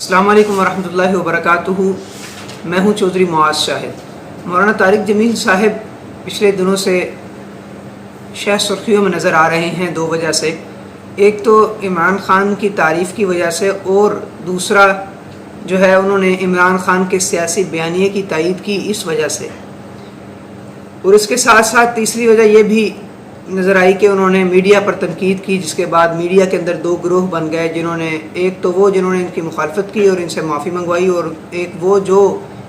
अस्सलाम वालेकुम वरहमतुल्लाहि वबरकातुहू। मैं हूँ चौधरी मुआज़ शाहिद। मौलाना तारिक जमील साहब पिछले दिनों से शह सुर्खियों में नज़र आ रहे हैं दो वजह से। एक तो इमरान ख़ान की तारीफ़ की वजह से, और दूसरा जो है उन्होंने इमरान ख़ान के सियासी बयानिए की तायीद की इस वजह से। और इसके साथ साथ तीसरी वजह यह भी नज़र आई कि उन्होंने मीडिया पर तनकीद की, जिसके बाद मीडिया के अंदर दो ग्रोह बन गए, जिन्होंने एक तो वो जिन्होंने इनकी मुखालफत की और इनसे माफ़ी मंगवाई, और एक वो जो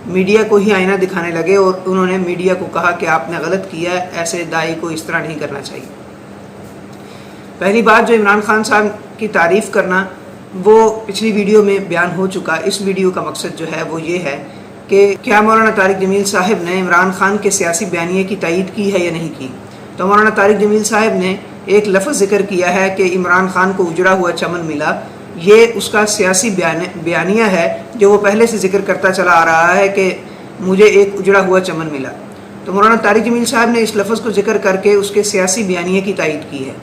मीडिया को ही आईना दिखाने लगे और उन्होंने मीडिया को कहा कि आपने गलत किया है, ऐसे दाई को इस तरह नहीं करना चाहिए। पहली बात, जो इमरान ख़ान साहब की तारीफ़ करना वो पिछली वीडियो में बयान हो चुका। इस वीडियो का मकसद जो है वो ये है कि क्या मौलाना तारिक जमील साहब ने इमरान ख़ान के सियासी बयानिए की तायीद की है या नहीं की। तो मौलाना तारिक जमील साहब ने एक लफ्ज़ ज़िक्र किया है कि इमरान ख़ान को उजड़ा हुआ चमन मिला। ये उसका सियासी बयानिया है जो वो पहले से ज़िक्र करता चला आ रहा है कि मुझे एक उजड़ा हुआ चमन मिला। तो मौलाना तारिक जमील साहब ने इस लफ्ज़ को ज़िक्र करके उसके सियासी बयानिए की तायीद की है।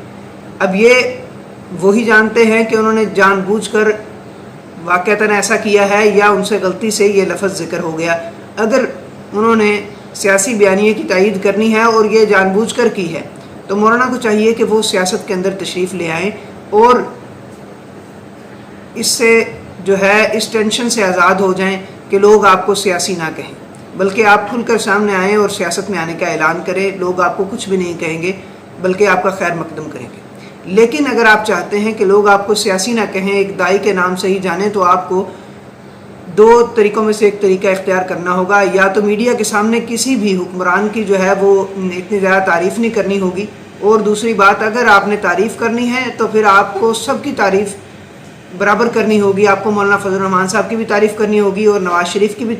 अब ये वही जानते हैं कि उन्होंने जानबूझकर वाक़अतन ऐसा किया है या उनसे गलती से ये लफ्ज़ ज़िक्र हो गया। अगर उन्होंने सियासी बयानिए की तायीद करनी है और ये जानबूझकर की है, तो मौलाना को चाहिए कि वो सियासत के अंदर तशरीफ़ ले आएँ और इससे जो है इस टेंशन से आज़ाद हो जाएं कि लोग आपको सियासी ना कहें, बल्कि आप खुलकर सामने आएँ और सियासत में आने का ऐलान करें। लोग आपको कुछ भी नहीं कहेंगे बल्कि आपका खैर मकदम करेंगे। लेकिन अगर आप चाहते हैं कि लोग आपको सियासी ना कहें, एक दाई के नाम से ही जाने, तो आपको दो तरीक़ों में से एक तरीका इख्तियार करना होगा। या तो मीडिया के सामने किसी भी हुक्मरान की जो है वो इतनी ज़्यादा तारीफ़ नहीं करनी होगी, और दूसरी बात, अगर आपने तारीफ़ करनी है तो फिर आपको सबकी तारीफ़ बराबर करनी होगी। आपको मौलाना फजल रहमान साहब की भी तारीफ़ करनी होगी और नवाज़ शरीफ की भी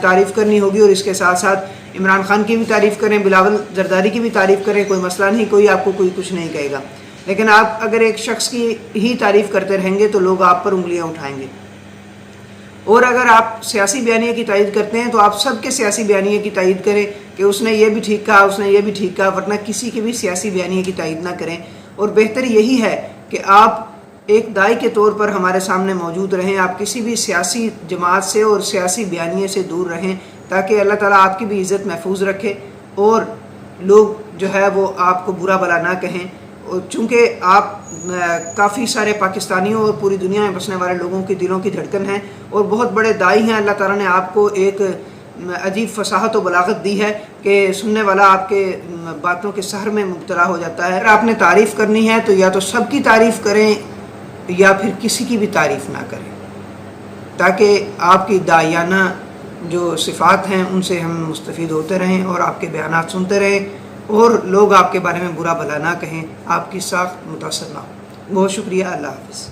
तारीफ़ करनी होगी, और इसके साथ साथ इमरान ख़ान की भी तारीफ़ करें, बिलावल जरदारी की भी तारीफ़ करें, कोई मसला नहीं, कोई आपको कोई कुछ नहीं कहेगा। लेकिन आप अगर एक शख्स की ही तारीफ़ करते रहेंगे तो लोग आप पर उंगलियां उठाएंगे। और अगर आप सियासी बयानिए की तायीद करते हैं तो आप सबके सियासी बयानिए की तायीद करें कि उसने ये भी ठीक कहा, उसने ये भी ठीक कहा, वरना किसी के भी सियासी बयानिए की तायीद ना करें। और बेहतर यही है कि आप एक दाई के तौर पर हमारे सामने मौजूद रहें। आप किसी भी सियासी जमात से और सियासी बयानिए से दूर रहें, ताकि अल्लाह ताला आपकी भी इज़्ज़त महफूज रखे और लोग जो है वो आपको बुरा भला ना कहें। और चूँकि आप काफ़ी सारे पाकिस्तानियों और पूरी दुनिया में बसने वाले लोगों के दिलों की धड़कन हैं और बहुत बड़े दाई हैं, अल्लाह ताला ने आपको एक अजीब फसाहत और बलागत दी है कि सुनने वाला आपके बातों के सहर में मुब्तला हो जाता है। अगर आपने तारीफ़ करनी है तो या तो सबकी तारीफ़ करें या फिर किसी की भी तारीफ़ ना करें, ताकि आपकी दायाना जो सिफ़ात हैं उनसे हम मुस्तफ़ीद होते रहें और आपके बयानात सुनते रहें और लोग आपके बारे में बुरा भला ना कहें, आपकी साख मुतासर ना हो। बहुत शुक्रिया। अल्लाह हाफ़िज़।